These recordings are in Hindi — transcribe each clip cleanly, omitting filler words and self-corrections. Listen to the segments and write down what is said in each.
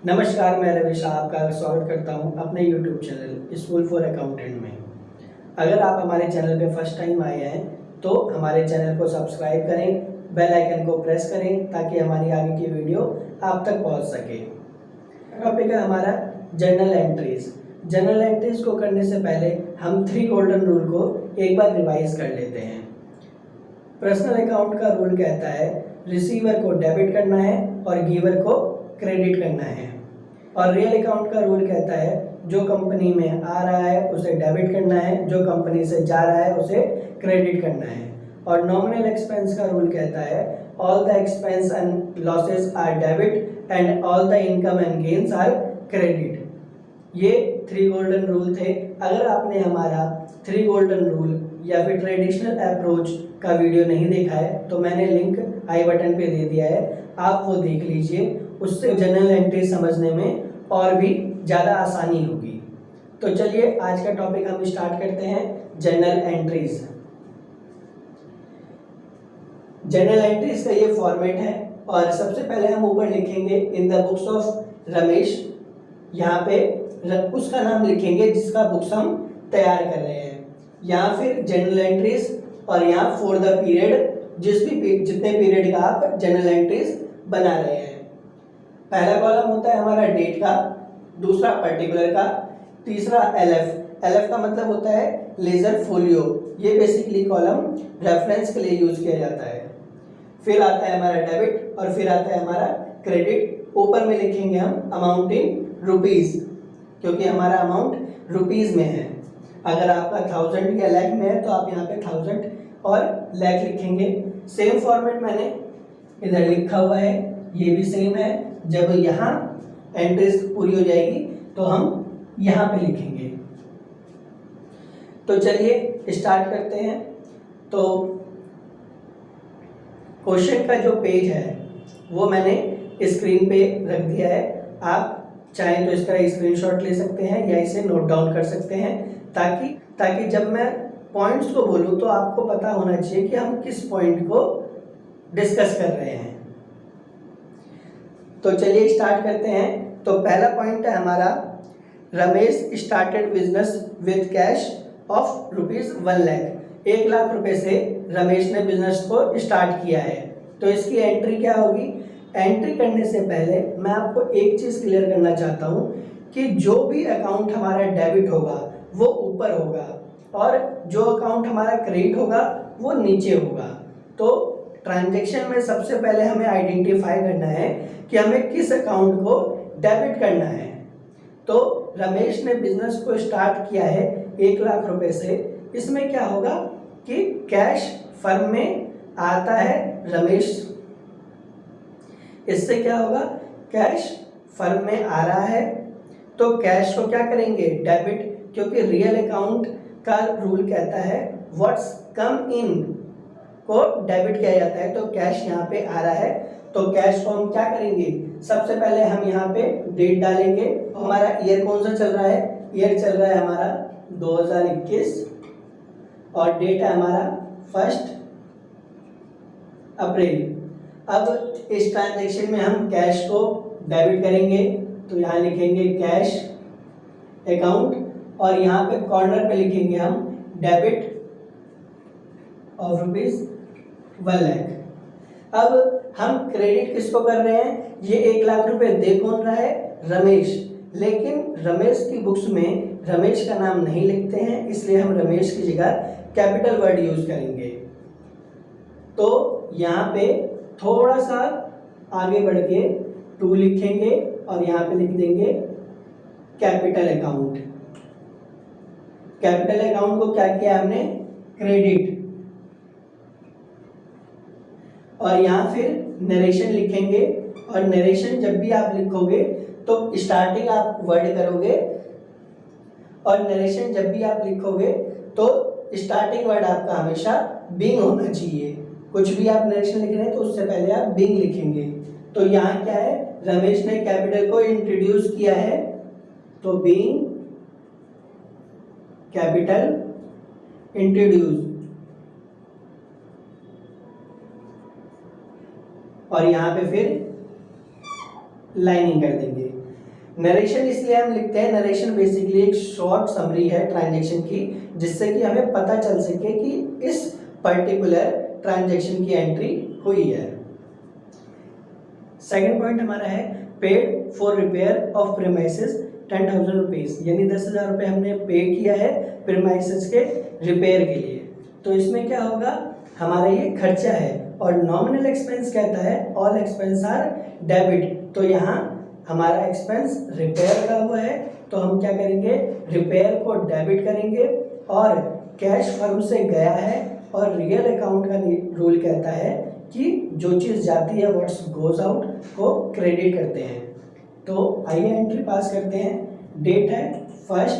नमस्कार, मैं रवि शाह आपका स्वागत करता हूं अपने YouTube channel school for accountant में। अगर आप हमारे चैनल पे फर्स्ट टाइम आए हैं तो हमारे चैनल को सब्सक्राइब करें, बेल आइकन को प्रेस करें ताकि हमारी आगे की वीडियो आप तक पहुंच सके। टॉपिक है हमारा जर्नल एंट्रीज। जर्नल एंट्रीज को करने से पहले हम 3 गोल्डन रूल को एक बार रिवाइज कर लेते हैं। पर्सनल अकाउंट का रूल कहता है रिसीवर को डेबिट करना है और गिवर को क्रेडिट करना है, और रियल अकाउंट का रूल कहता है जो कंपनी में आ रहा है उसे डेबिट करना है, जो कंपनी से जा रहा है उसे क्रेडिट करना है। और नॉमिनल एक्सपेंस का रूल कहता है all the expense and losses are debit and all the income and gains are credit. ये 3 गोल्डन रूल थे। अगर आपने हमारा 3 गोल्डन रूल या फिर ट्रेडिशनल अप्रोच का वीडियो नहीं देखा है तो मैंने लिंक आई बटन पे दे दिया है, आप वो देख लीजिए। उससे जर्नल एंट्री समझने में और भी ज़्यादा आसानी होगी। तो चलिए आज का टॉपिक हम स्टार्ट करते हैं, जर्नल एंट्रीज। जर्नल एंट्रीज का ये फॉर्मेट है और सबसे पहले हम ऊपर लिखेंगे in the books of Ramesh. यहाँ पे उसका नाम लिखेंगे जिसका बुक्स हम तैयार कर रहे हैं, यहाँ फिर जर्नल एंट्रीज और यहाँ फॉर द पीरियड जितने पीरियड का आप जर्नल एंट्रीज बना रहे हैं। पहला कॉलम होता है हमारा डेट का, दूसरा पर्टिकुलर का, तीसरा एलएफ। एलएफ का मतलब होता है लेजर फोलियो। ये बेसिकली कॉलम रेफरेंस के लिए यूज किया जाता है। फिर आता है हमारा डेबिट और फिर आता है हमारा क्रेडिट। ऊपर में लिखेंगे हम अमाउंट इन रुपीज, क्योंकि हमारा अमाउंट रुपीज में है। अगर आपका 1000 या लाख में है तो आप यहाँ पे 1000 और लाख लिखेंगे। सेम फॉर्मेट मैंने इधर लिखा हुआ है, ये भी सेम है। जब यहाँ एंट्रीज पूरी हो जाएगी तो हम यहाँ पे लिखेंगे। तो चलिए स्टार्ट करते हैं। तो क्वेश्चन का जो पेज है वो मैंने स्क्रीन पे रख दिया है। आप चाहें तो इसका स्क्रीनशॉट ले सकते हैं या इसे नोट डाउन कर सकते हैं, ताकि जब मैं पॉइंट्स को बोलूँ तो आपको पता होना चाहिए कि हम किस पॉइंट को डिस्कस कर रहे हैं। तो चलिए स्टार्ट करते हैं। तो पहला पॉइंट है हमारा Ramesh started business with cash of ₹1 lakh. 1 lakh रुपए से रमेश ने बिजनेस को स्टार्ट किया है। तो इसकी एंट्री क्या होगी? एंट्री करने से पहले मैं आपको एक चीज़ क्लियर करना चाहता हूँ कि जो भी अकाउंट हमारा डेबिट होगा वो ऊपर होगा और जो अकाउंट हमारा क्रेडिट होगा वो नीचे होगा। तो ट्रांजैक्शन में सबसे पहले हमें आइडेंटिफाई करना है कि हमें किस अकाउंट को डेबिट करना है। तो रमेश ने बिजनेस को स्टार्ट किया है 1 लाख रुपए से। इसमें क्या होगा कि कैश फर्म में आता है रमेश, इससे क्या होगा, कैश फर्म में आ रहा है तो कैश को क्या करेंगे, डेबिट, क्योंकि रियल अकाउंट का रूल कहता है व्हाट्स कम इन को डेबिट किया जाता है। तो कैश यहाँ पे आ रहा है तो कैश को हम क्या करेंगे, सबसे पहले हम यहाँ पे डेट डालेंगे। हमारा ईयर कौन सा चल रहा है, ईयर चल रहा है हमारा 2021 और डेट है हमारा 1 अप्रैल। अब इस ट्रांजेक्शन में हम कैश को डेबिट करेंगे तो यहाँ लिखेंगे कैश अकाउंट और यहाँ पे कॉर्नर पे लिखेंगे हम डेबिट ऑफ ₹1 लाख। अब हम क्रेडिट किसको कर रहे हैं, ये 1 लाख रुपए दे कौन रहा है, रमेश। लेकिन रमेश की बुक्स में रमेश का नाम नहीं लिखते हैं, इसलिए हम रमेश की जगह कैपिटल वर्ड यूज करेंगे। तो यहाँ पे थोड़ा सा आगे बढ़ के 2 लिखेंगे और यहाँ पे लिख देंगे कैपिटल अकाउंट। कैपिटल अकाउंट को क्या किया हमने, क्रेडिट। और यहाँ फिर नरेशन लिखेंगे और नरेशन जब भी आप लिखोगे तो स्टार्टिंग आप वर्ड करोगे और नरेशन जब भी आप लिखोगे तो स्टार्टिंग वर्ड आपका हमेशा बीइंग होना चाहिए। कुछ भी आप नरेशन लिख रहे हैं तो उससे पहले आप बीइंग लिखेंगे। तो यहाँ क्या है, रमेश ने कैपिटल को इंट्रोड्यूस किया है तो बीइंग कैपिटल इंट्रोड्यूस, और यहाँ पे फिर लाइनिंग कर देंगे। नरेशन इसलिए हम लिखते हैं, नरेशन बेसिकली एक शॉर्ट समरी है ट्रांजैक्शन की, जिससे कि हमें पता चल सके कि इस पर्टिकुलर ट्रांजैक्शन की एंट्री हुई है। सेकंड पॉइंट हमारा है paid for repair of premises 10,000 rupees, यानी 10,000 रुपये हमने पे किया है प्रीमाइसेस के रिपेयर के लिए। तो इसमें क्या होगा, हमारा ये खर्चा है और नॉमिनल एक्सपेंस कहता है ऑल एक्सपेंस आर डेबिट, तो यहाँ हमारा एक्सपेंस रिपेयर का हुआ है, तो हम क्या करेंगे, रिपेयर को डेबिट करेंगे। और कैश फर्म से गया है और रियल अकाउंट का रूल कहता है कि जो चीज़ जाती है व्हाट्स गोज आउट को क्रेडिट करते हैं। तो आइए एंट्री पास करते हैं। डेट है 1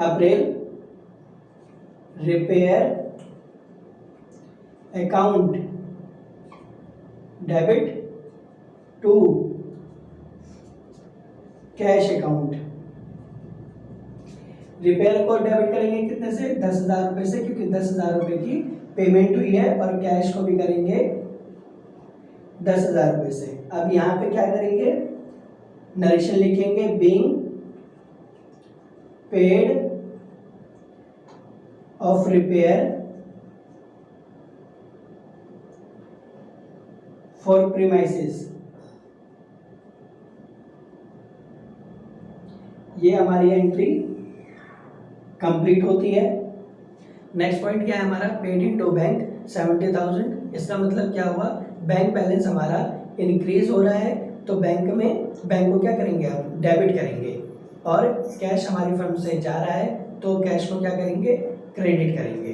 April, repair account debit to cash account. Repair को डेबिट करेंगे कितने से, 10,000 रुपये से, क्योंकि 10,000 रुपये की पेमेंट हुई है, और कैश को भी करेंगे 10,000 रुपये से। अब यहाँ पे क्या करेंगे, नरेशन लिखेंगे, being paid of repair for premises. ये हमारी एंट्री कंप्लीट होती है। नेक्स्ट पॉइंट क्या है हमारा, पेड इन टू बैंक 70,000। इसका मतलब क्या हुआ, बैंक बैलेंस हमारा इंक्रीज हो रहा है, तो बैंक को क्या करेंगे, हम डेबिट करेंगे, और कैश हमारी फर्म से जा रहा है, तो कैश को क्या करेंगे, क्रेडिट करेंगे।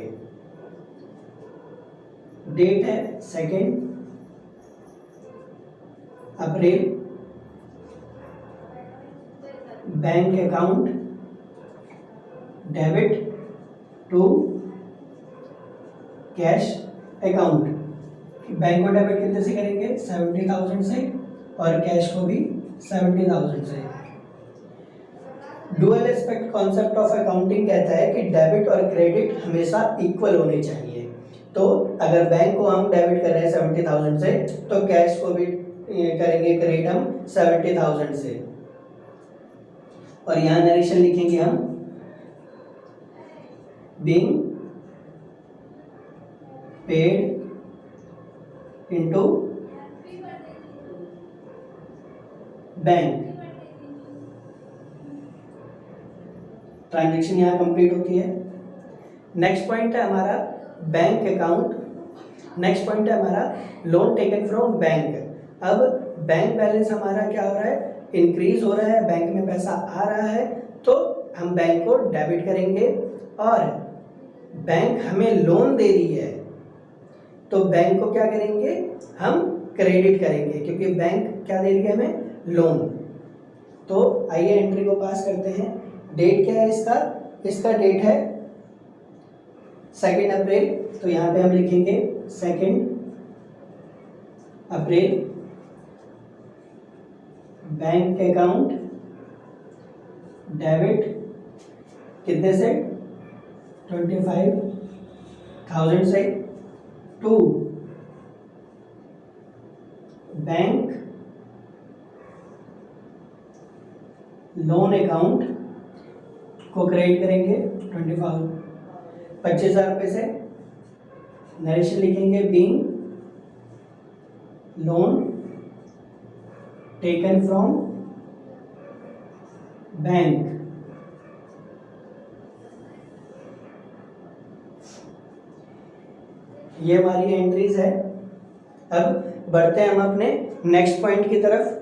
डेट है 2 April, bank account debit to cash account. Bank को डेबिट कितने से करेंगे, 70,000 से, और कैश को भी 70,000 से। Dual aspect concept of accounting कहता है कि डेबिट और क्रेडिट हमेशा इक्वल होने चाहिए। तो अगर बैंक को हम डेबिट कर रहे हैं 70,000 से, तो कैश को भी करेंगे क्रेडिट हम 70,000 से। और यहाँ नरेशन लिखेंगे हम, being paid into bank. Transaction यहाँ कंप्लीट होती है। नेक्स्ट पॉइंट है हमारा बैंक अकाउंट। नेक्स्ट पॉइंट है हमारा लोन टेकन फ्रॉम बैंक। अब बैंक बैलेंस हमारा क्या हो रहा है, इंक्रीज हो रहा है, बैंक में पैसा आ रहा है, तो हम बैंक को डेबिट करेंगे, और बैंक हमें लोन दे रही है, तो बैंक को क्या करेंगे, हम क्रेडिट करेंगे, क्योंकि बैंक क्या दे रही है हमें, लोन। तो आइए एंट्री को पास करते हैं। डेट क्या है इसका डेट है 2 अप्रैल, तो यहाँ पे हम लिखेंगे 2 अप्रैल, बैंक अकाउंट डेबिट कितने से, 25,000 से, टू बैंक लोन अकाउंट को क्रेडिट करेंगे 25,000 रुपये से। नरेशन लिखेंगे, being loan taken from bank. ये हमारी एंट्रीज है। अब बढ़ते हैं हम अपने नेक्स्ट पॉइंट की तरफ।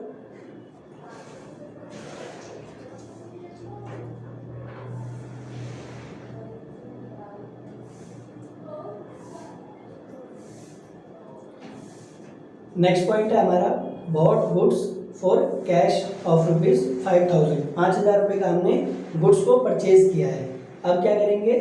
नेक्स्ट पॉइंट है हमारा bought goods for cash of ₹5,000। 5,000 रुपये का हमने गुड्स को परचेज किया है। अब क्या करेंगे,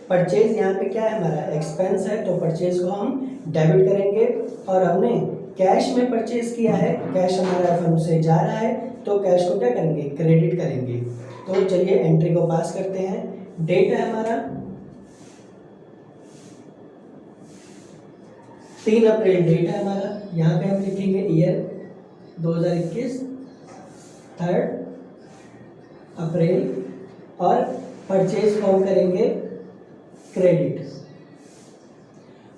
परचेज यहाँ पे क्या है हमारा एक्सपेंस है, तो परचेज को हम डेबिट करेंगे, और हमने कैश में परचेज किया है, कैश हमारा फर्म से जा रहा है, तो कैश को क्या करेंगे, क्रेडिट करेंगे। तो चलिए एंट्री को पास करते हैं। डेट है हमारा 3 अप्रैल डेट है हमारा। यहाँ पे हम लिखेंगे ईयर 2021, 3 अप्रैल, और परचेज फॉर्म करेंगे क्रेडिट।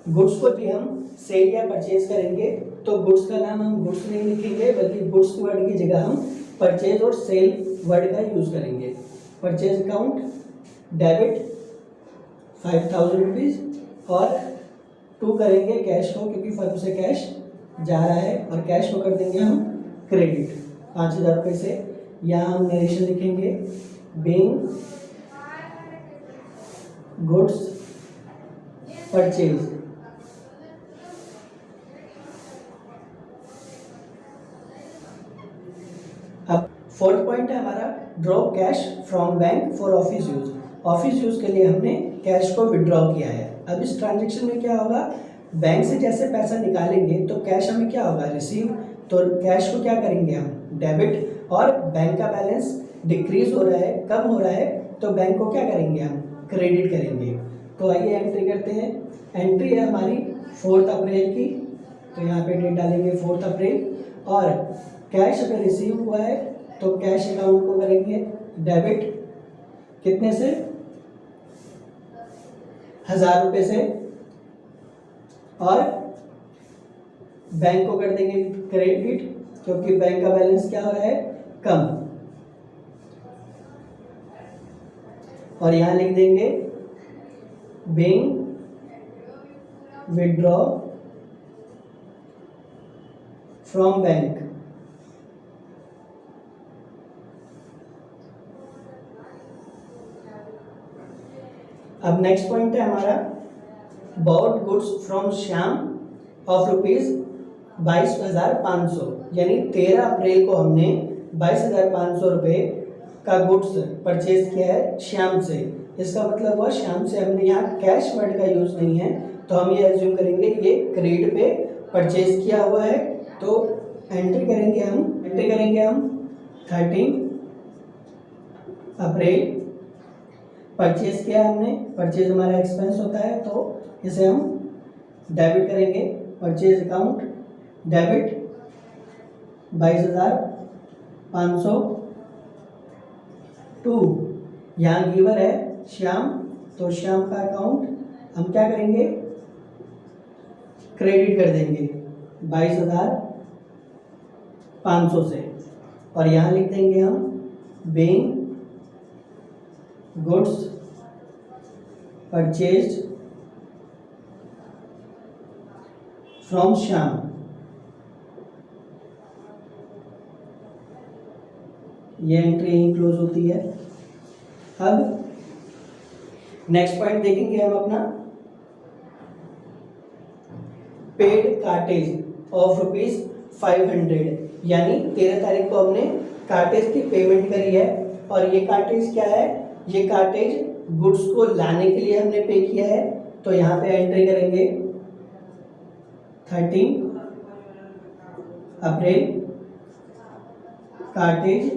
गुड्स को भी हम सेल या परचेज करेंगे तो गुड्स का नाम हम गुड्स नहीं लिखेंगे, बल्कि गुड्स वर्ड की जगह हम परचेज और सेल वर्ड का यूज करेंगे। परचेज अकाउंट डेबिट 5000 रुपीज़, और 2 करेंगे कैश को, क्योंकि फर्म से कैश जा रहा है, और कैश को कर देंगे हम क्रेडिट 5000 रुपये से। यहाँ हम नरेशन लिखेंगे बीइंग गुड्स परचेज। अब 4th पॉइंट है हमारा draw cash from bank for office use. Office use के लिए हमने कैश को विड्रॉ किया है। अब इस ट्रांजेक्शन में क्या होगा, बैंक से जैसे पैसा निकालेंगे तो कैश हमें क्या होगा, रिसीव। तो कैश को क्या करेंगे हम डेबिट, और बैंक का बैलेंस डिक्रीज हो रहा है, कम हो रहा है, तो बैंक को क्या करेंगे हम क्रेडिट करेंगे। तो आइए एंट्री करते हैं। एंट्री है हमारी 4 अप्रैल की, तो यहाँ पे डेट डालेंगे 4 अप्रैल, और कैश अगर रिसीव हुआ है तो कैश अकाउंट को करेंगे डेबिट, कितने से, 1000 रुपये से, और बैंक को कर देंगे क्रेडिट, क्योंकि बैंक का बैलेंस क्या हो रहा है, कम। और यहां लिख देंगे बीइंग विड्रॉ फ्रॉम बैंक। अब नेक्स्ट पॉइंट है हमारा bought goods from Shyam of ₹22,500, यानी 13 अप्रैल को हमने 22,500 रुपये का गुड्स परचेज किया है श्याम से। इसका मतलब हुआ श्याम से हमने यहाँ कैश वर्ड का यूज नहीं है, तो हम ये एज्यूम करेंगे ये क्रेडिट पे परचेज किया हुआ है। तो एंट्री करेंगे हम 13 अप्रैल, परचेज किया हमने, परचेज हमारा एक्सपेंस होता है, तो इसे हम डेबिट करेंगे। Purchase account debit 22,502। यहाँ गिवर है श्याम, तो श्याम का अकाउंट हम क्या करेंगे, क्रेडिट कर देंगे 22,500 से, और यहाँ लिख देंगे हम being goods purchased from Shyam. ये एंट्री यहीं क्लोज होती है। अब नेक्स्ट पॉइंट देखेंगे हम अपना पेड कार्टेज ऑफ ₹500, यानी 13 तारीख को हमने कार्टेज की पेमेंट करी है। और ये कार्टेज क्या है, ये कार्टेज गुड्स को लाने के लिए हमने पे किया है। तो यहाँ पे एंट्री करेंगे 13 अप्रैल कार्टेज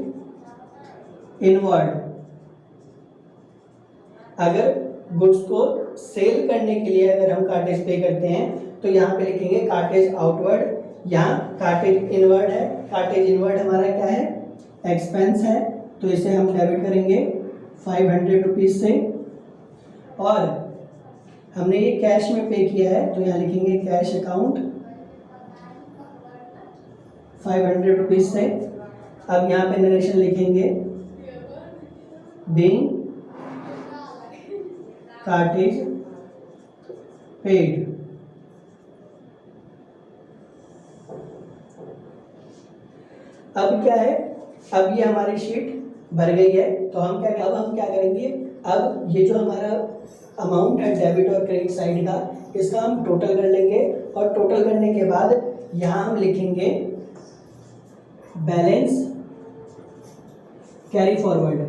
इनवर्ड। अगर गुड्स को सेल करने के लिए अगर हम कार्टेज पे करते हैं तो यहाँ पे लिखेंगे कार्टेज आउटवर्ड। यहाँ कार्टेज इनवर्ड है, कार्टेज इनवर्ड हमारा क्या है, एक्सपेंस है, तो इसे हम डेबिट करेंगे 500 रुपीज़ से। और हमने ये कैश में पे किया है, तो यहाँ लिखेंगे कैश अकाउंट 500 रुपीज़ से। अब यहाँ पे नरेशन लिखेंगे बीइंग कार्टेज पेड। अब क्या है, अब ये हमारी शीट भर गई है, तो हम क्या करेंगे, अब ये जो हमारा अमाउंट है डेबिट और क्रेडिट साइड का, इसका हम टोटल कर लेंगे। और टोटल करने के बाद यहाँ हम लिखेंगे बैलेंस कैरी फॉरवर्ड।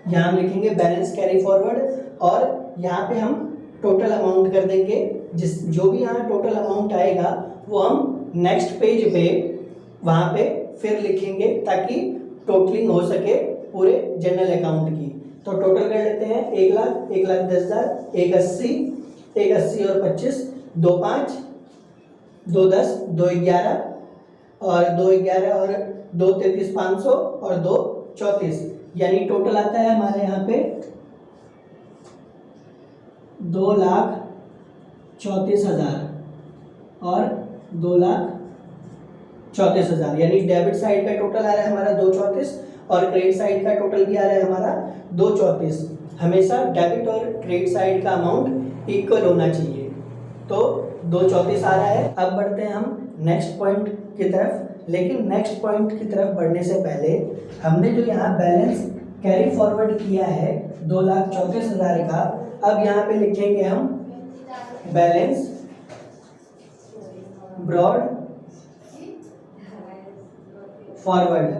यहाँ हम लिखेंगे बैलेंस कैरी फॉरवर्ड, और यहाँ पे हम टोटल अमाउंट कर देंगे। जो भी यहाँ टोटल अमाउंट आएगा वो हम नेक्स्ट पेज पे वहाँ पे फिर लिखेंगे, ताकि टोटलिंग हो सके पूरे जनरल अकाउंट की। तो टोटल कर लेते हैं 1 लाख, 1,10,000, 1,80, 1,80 और 25, 2,5, 2 10 2 11 और 2 11 और 2 33 500 और 2 34, यानी टोटल आता है हमारे यहाँ पे 2,34,000 और 2,34,000, यानी डेबिट साइड का टोटल आ रहा है हमारा 234 और क्रेडिट साइड का टोटल भी आ रहा है हमारा 234। हमेशा डेबिट और क्रेडिट साइड का अमाउंट इक्वल होना चाहिए। तो 234 आ रहा है। अब बढ़ते हैं हम नेक्स्ट पॉइंट की तरफ, लेकिन नेक्स्ट पॉइंट की तरफ बढ़ने से पहले हमने जो यहाँ बैलेंस कैरी फॉरवर्ड किया है 2,34,000 का, अब यहाँ पे लिखेंगे हम बैलेंस ब्रॉड फॉरवर्ड,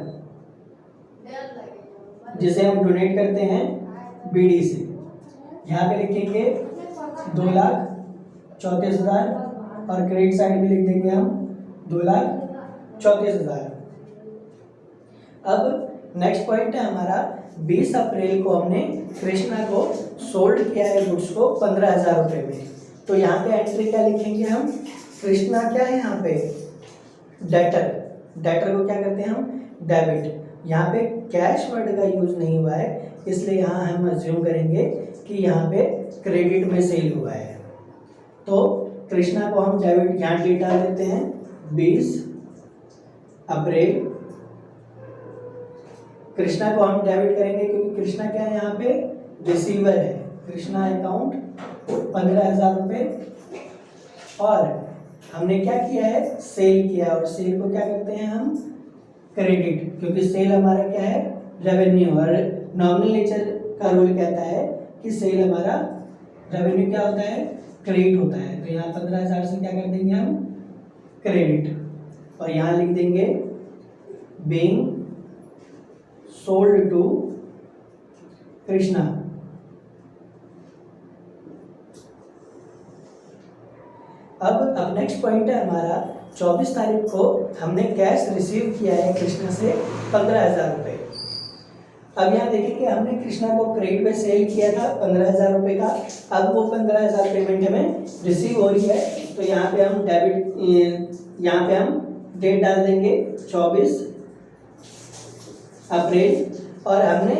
जिसे हम डोनेट करते हैं बीडी से। यहाँ पे लिखेंगे 2,34,000 और क्रेडिट साइड में लिख देंगे हम 2,34,000। अब नेक्स्ट पॉइंट है हमारा 20 अप्रैल को हमने कृष्णा को सोल्ड किया है गुड्स को 15,000 रुपये में। तो यहाँ पे एंट्री क्या लिखेंगे हम, कृष्णा क्या है यहाँ पे डेटर, डेटर को क्या करते हैं हम डेबिट। यहाँ पे कैश वर्ड का यूज नहीं हुआ है, इसलिए यहाँ हम अज्यूम करेंगे कि यहाँ पे क्रेडिट में सेल हुआ है। तो कृष्णा को हम डेबिट यहाँ डेट डाल देते हैं 20 अप्रैल। कृष्णा को हम डेबिट करेंगे क्योंकि कृष्णा क्या है यहाँ पे रिसीवर है। कृष्णा अकाउंट 15,000 रुपये, और हमने क्या किया है सेल किया, और सेल को क्या करते हैं हम क्रेडिट, क्योंकि सेल हमारा क्या है रेवेन्यू, और नॉमिनल नेचर का रूल कहता है कि सेल हमारा रेवेन्यू क्या होता है क्रेडिट होता है। तो यहाँ 15,000 से क्या कर देंगे हम क्रेडिट, और यहाँ लिख देंगे बीइंग सोल्ड टू कृष्णा। अब नेक्स्ट पॉइंट है हमारा 24 तारीख को हमने कैश रिसीव किया है कृष्णा से 15,000 रुपये। अब यहाँ देखेंगे हमने कृष्णा को क्रेडिट पे सेल किया था 15,000 रुपये का, अब वो 15,000 पेमेंट हमें रिसीव हो रही है। तो यहाँ पे हम डेबिट, यहाँ पे हम डेट डाल देंगे 24 अप्रैल, और हमने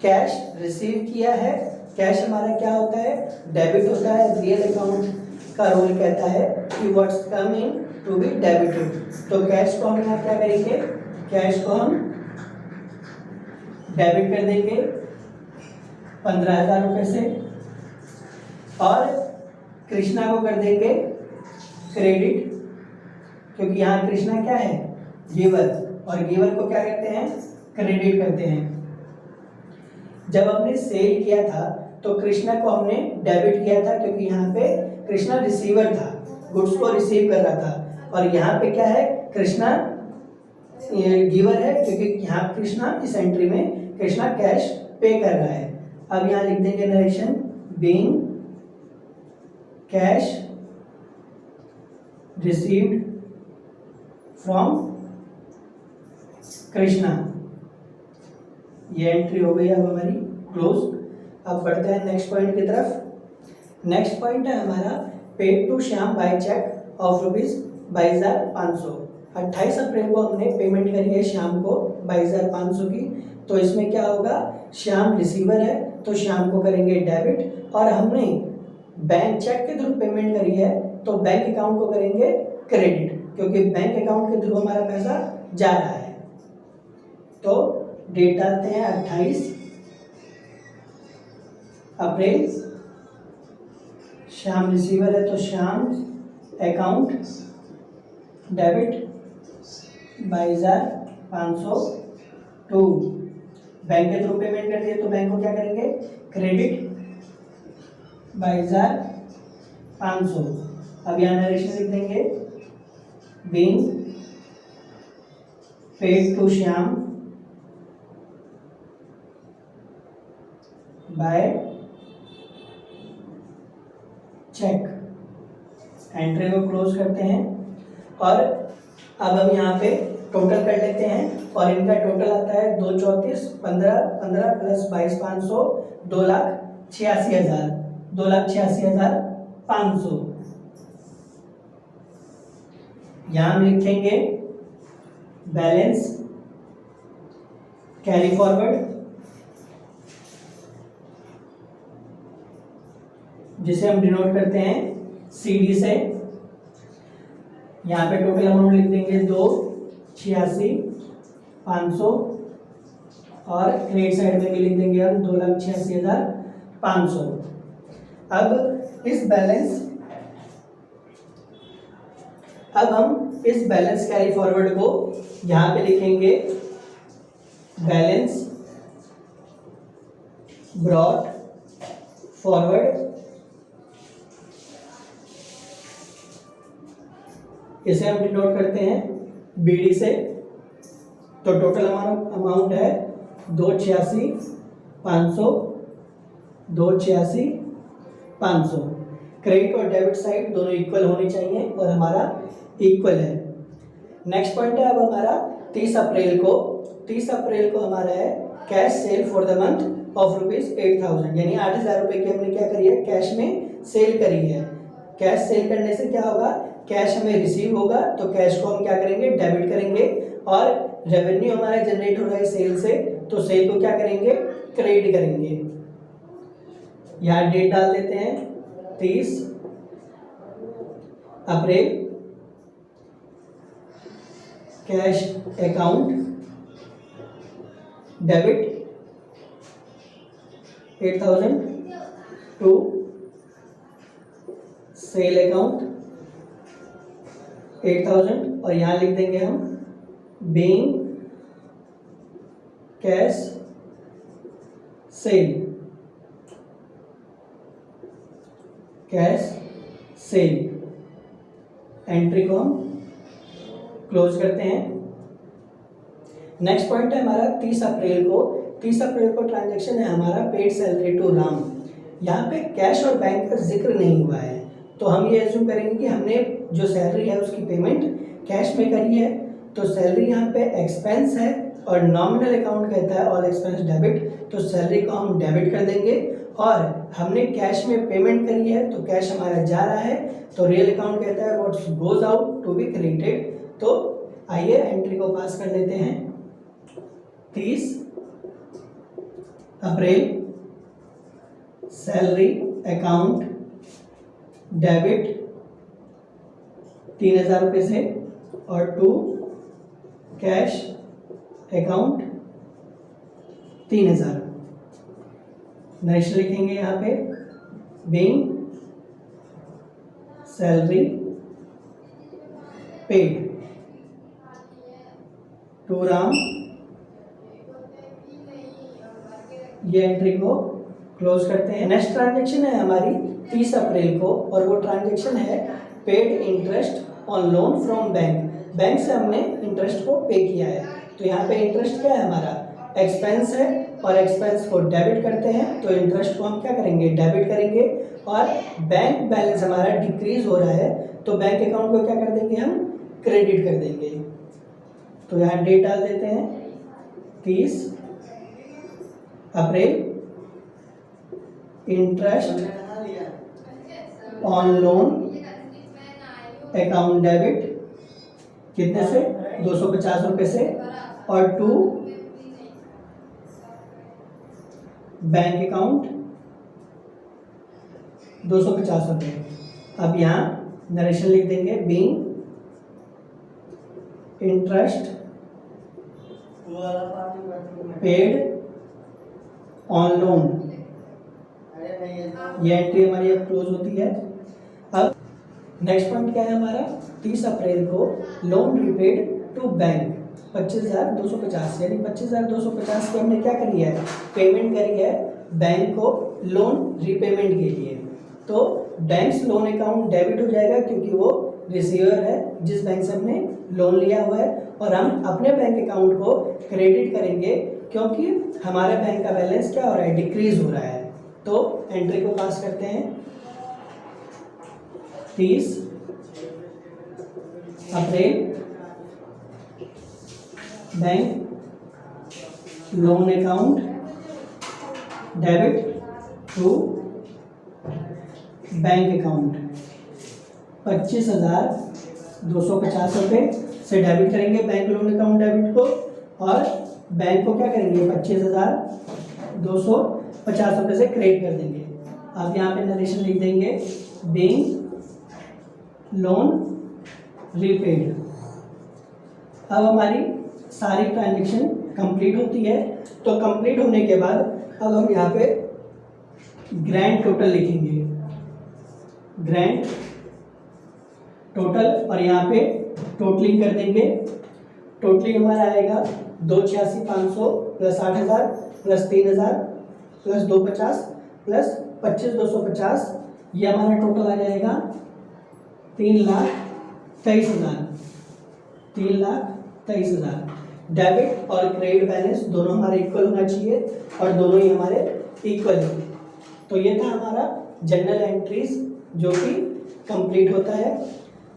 कैश रिसीव किया है। कैश हमारा क्या होता है डेबिट होता है, रियल अकाउंट का रूल कहता है कि what's come in to be debited. तो कैश को हम यहाँ क्या करेंगे, कैश को हम डेबिट कर देंगे 15,000 रुपये से, और कृष्णा को कर देंगे क्रेडिट, क्योंकि यहाँ कृष्णा क्या है गिवर, और गिवर को क्या करते हैं क्रेडिट करते हैं। जब हमने सेल किया था तो कृष्णा को हमने डेबिट किया था, क्योंकि यहाँ पे कृष्णा रिसीवर था, गुड्स को रिसीव कर रहा था, और यहाँ पे क्या है कृष्णा गिवर है, क्योंकि यहाँ कृष्णा इस एंट्री में कृष्णा कैश पे कर रहा है। अब यहाँ लिख देंगे narration being cash received from Krishna. ये एंट्री हो गई अब हमारी क्लोज। अब बढ़ते हैं नेक्स्ट पॉइंट की तरफ। नेक्स्ट पॉइंट है हमारा paid to Shyam by cheque of ₹22,500। 28 अप्रैल को हमने पेमेंट करी है श्याम को 22,500 की। तो इसमें क्या होगा, श्याम रिसीवर है तो श्याम को करेंगे डेबिट, और हमने बैंक चेक के थ्रू पेमेंट करी है तो बैंक अकाउंट को करेंगे क्रेडिट, क्योंकि बैंक अकाउंट के थ्रू हमारा पैसा जा रहा है। तो डेट डालते हैं 28 अप्रैल। श्याम रिसीवर है तो Shyam account debit 22,500 to bank के थ्रू पेमेंट कर दिए तो बैंक को क्या करेंगे क्रेडिट 22,500। अब यहाँ नरेशन लिख देंगे being paid to Shyam by cheque. Entry को क्लोज करते हैं, और अब हम यहाँ पे टोटल कर लेते हैं, और इनका टोटल आता है 234, 15, 15 प्लस 22,500 2,86,500। यहाँ हम लिखेंगे बैलेंस कैरी फॉरवर्ड, जिसे हम डिनोट करते हैं CD से। यहाँ पे टोटल अमाउंट लिख देंगे 2,86,500 और क्रेडिट साइड में भी लिख देंगे हम 2,86,500। अब हम इस बैलेंस कैरी फॉरवर्ड को यहाँ पे लिखेंगे बैलेंस ब्रॉट फॉरवर्ड। इसे हम डिनोट करते हैं BD से। तो टोटल अमाउंट है 2,86,500, 2,86,500। क्रेडिट और डेबिट साइड दोनों इक्वल होनी चाहिए और हमारा इक्वल है। नेक्स्ट पॉइंट है अब हमारा 30 अप्रैल को हमारा है cash cell for the month of ₹8,000, यानी 8,000 रुपये की हमने क्या करी है, कैश में सेल करी है। कैश सेल करने से क्या होगा, कैश हमें रिसीव होगा, तो कैश को हम क्या करेंगे, डेबिट करेंगे। और रेवेन्यू हमारा जनरेट हो रहा है सेल से, तो सेल को क्या करेंगे, क्रेडिट करेंगे। यहाँ डेट डाल देते हैं 30 April. Cash account debit 8,000 to sale account 8,000 और यहाँ लिख देंगे हम बीइंग कैश सेल एंट्री को हम क्लोज करते हैं। नेक्स्ट पॉइंट है हमारा 30 अप्रैल को ट्रांजैक्शन है हमारा पेड सैलरी टू राम। यहाँ पे कैश और बैंक का जिक्र नहीं हुआ है, तो हम ये एज्यूम करेंगे कि हमने जो सैलरी है उसकी पेमेंट कैश में करी है। तो सैलरी यहाँ पे एक्सपेंस है और नॉमिनल अकाउंट कहता है ऑल एक्सपेंस डेबिट, तो सैलरी को हम डेबिट कर देंगे। और हमने कैश में पेमेंट करी है तो कैश हमारा जा रहा है, तो रियल अकाउंट कहता है what goes out to be credited. तो आइए एंट्री को पास कर लेते हैं। 30 अप्रैल सैलरी अकाउंट डेबिट 3,000 रुपये से और टू कैश अकाउंट 3,000। नेक्स्ट लिखेंगे यहाँ पे being salary paid to Ram. ये एंट्री को क्लोज करते हैं। नेक्स्ट ट्रांजैक्शन है हमारी 30 अप्रैल को और वो ट्रांजैक्शन है paid interest on loan from bank से हमने इंटरेस्ट को पे किया है। तो यहाँ पे इंटरेस्ट क्या है हमारा, एक्सपेंस है और एक्सपेंस को डेबिट करते हैं, तो इंटरेस्ट को हम क्या करेंगे, डेबिट करेंगे। और बैंक बैलेंस हमारा डिक्रीज हो रहा है, तो बैंक अकाउंट को क्या कर देंगे, हम क्रेडिट कर देंगे। तो यहाँ डेट डाल देते हैं 30 April interest on loan account debit कितने से, 250 रुपये से और टू बैंक अकाउंट 250 रुपये। अब यहाँ नरेशन लिख देंगे being interest paid on loan. ये एंट्री हमारी अब क्लोज होती है। अब नेक्स्ट पॉइंट क्या है हमारा, 30 अप्रैल को लोन रिपेड टू बैंक 25,250, यानी 25,250 की हमने क्या करी है, पेमेंट करी है बैंक को लोन रीपेमेंट के लिए। तो बैंक्स लोन अकाउंट डेबिट हो जाएगा क्योंकि वो रिसीवर है जिस बैंक से हमने लोन लिया हुआ है, और हम अपने बैंक अकाउंट को क्रेडिट करेंगे क्योंकि हमारे बैंक का बैलेंस क्या हो रहा है, डिक्रीज हो रहा है। तो एंट्री को पास करते हैं 30 April bank loan account debit to bank account ₹250 से डेबिट करेंगे बैंक लोन अकाउंट डेबिट को, और बैंक को क्या करेंगे 25,250 रुपये से क्रेडिट कर देंगे। आप यहाँ पे नरेशन लिख देंगे, बीइंग लोन रीपेड। अब हमारी सारी ट्रांजेक्शन कंप्लीट होती है। तो कंप्लीट होने के बाद अब हम यहाँ पे ग्रैंड टोटल लिखेंगे, ग्रैंड टोटल, और यहाँ पे टोटलिंग कर देंगे। टोटलिंग हमारा आएगा 286,500 प्लस 8,000 प्लस 3,000 प्लस 250 प्लस 25,250, ये हमारा टोटल आ जाएगा 3,23,000। 3,23,000। डेबिट और क्रेडिट बैलेंस दोनों हमारे इक्वल होना चाहिए, और दोनों ही हमारे इक्वल हैं। तो ये था हमारा जनरल एंट्रीज जो कि कंप्लीट होता है।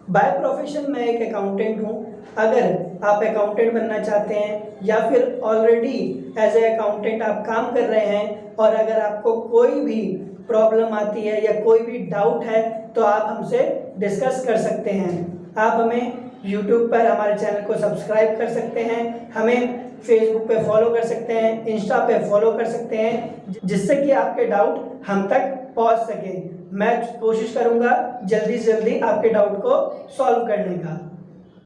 बाय प्रोफेशन मैं एक अकाउंटेंट हूँ। अगर आप अकाउंटेंट बनना चाहते हैं या फिर ऑलरेडी एज ए अकाउंटेंट आप काम कर रहे हैं, और अगर आपको कोई भी प्रॉब्लम आती है या कोई भी डाउट है, तो आप हमसे डिस्कस कर सकते हैं। आप हमें यूट्यूब पर हमारे चैनल को सब्सक्राइब कर सकते हैं, हमें फेसबुक पे फॉलो कर सकते हैं, इंस्टा पे फॉलो कर सकते हैं, जिससे कि आपके डाउट हम तक पहुंच सके। मैं कोशिश करूंगा जल्दी से जल्दी आपके डाउट को सॉल्व करने का।